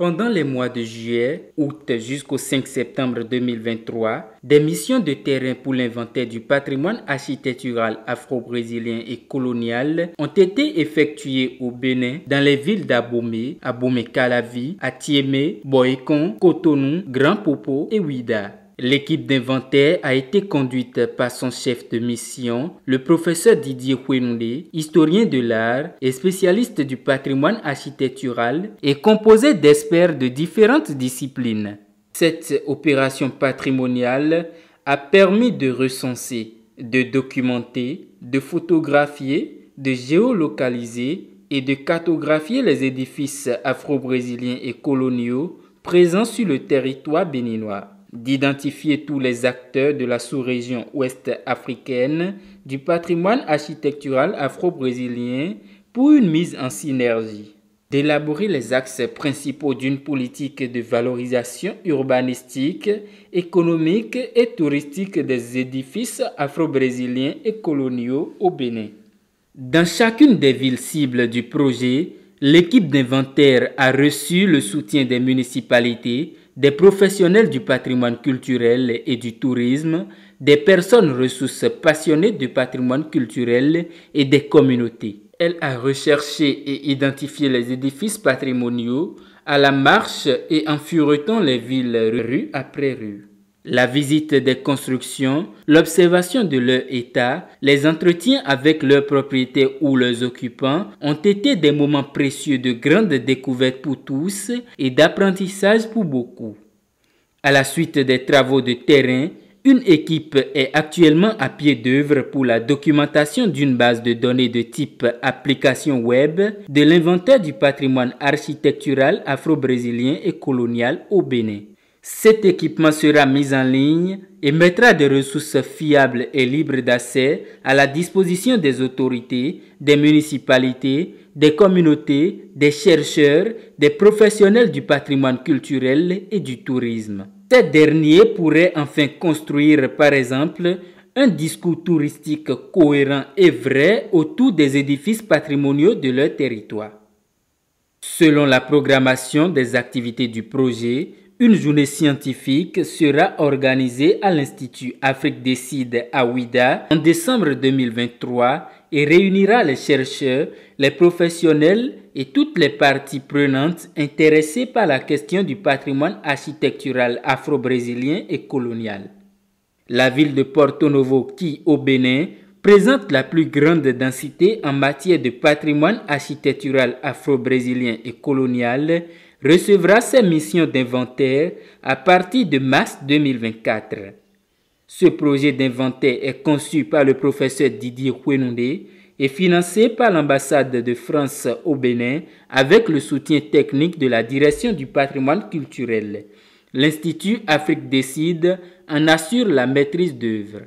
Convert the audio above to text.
Pendant les mois de juillet, août jusqu'au 5 septembre 2023, des missions de terrain pour l'inventaire du patrimoine architectural afro-brésilien et colonial ont été effectuées au Bénin dans les villes d'Abomey, Abomey-Calavi, Atiémé, Boécon, Cotonou, Grand Popo et Ouida. L'équipe d'inventaire a été conduite par son chef de mission, le professeur Didier Huenoundé, historien de l'art et spécialiste du patrimoine architectural, et composée d'experts de différentes disciplines. Cette opération patrimoniale a permis de recenser, de documenter, de photographier, de géolocaliser et de cartographier les édifices afro-brésiliens et coloniaux présents sur le territoire béninois, d'identifier tous les acteurs de la sous-région ouest africaine du patrimoine architectural afro-brésilien pour une mise en synergie, d'élaborer les axes principaux d'une politique de valorisation urbanistique, économique et touristique des édifices afro-brésiliens et coloniaux au Bénin. Dans chacune des villes cibles du projet, l'équipe d'inventaire a reçu le soutien des municipalités, des professionnels du patrimoine culturel et du tourisme, des personnes ressources passionnées du patrimoine culturel et des communautés. Elle a recherché et identifié les édifices patrimoniaux à la marche et en furetant les villes rue après rue. La visite des constructions, l'observation de leur état, les entretiens avec leurs propriétaires ou leurs occupants ont été des moments précieux de grande découverte pour tous et d'apprentissage pour beaucoup. À la suite des travaux de terrain, une équipe est actuellement à pied d'œuvre pour la documentation d'une base de données de type application web de l'inventaire du patrimoine architectural afro-brésilien et colonial au Bénin. Cet équipement sera mis en ligne et mettra des ressources fiables et libres d'accès à la disposition des autorités, des municipalités, des communautés, des chercheurs, des professionnels du patrimoine culturel et du tourisme. Ces derniers pourraient enfin construire, par exemple, un discours touristique cohérent et vrai autour des édifices patrimoniaux de leur territoire. Selon la programmation des activités du projet, une journée scientifique sera organisée à l'Institut Afrique Décide à Ouida en décembre 2023 et réunira les chercheurs, les professionnels et toutes les parties prenantes intéressées par la question du patrimoine architectural afro-brésilien et colonial. La ville de Porto Novo, qui au Bénin présente la plus grande densité en matière de patrimoine architectural afro-brésilien et colonial, recevra ses missions d'inventaire à partir de mars 2024. Ce projet d'inventaire est conçu par le professeur Didier Huenoundé et financé par l'ambassade de France au Bénin avec le soutien technique de la direction du patrimoine culturel. L'Institut Afrique Décide en assure la maîtrise d'œuvre.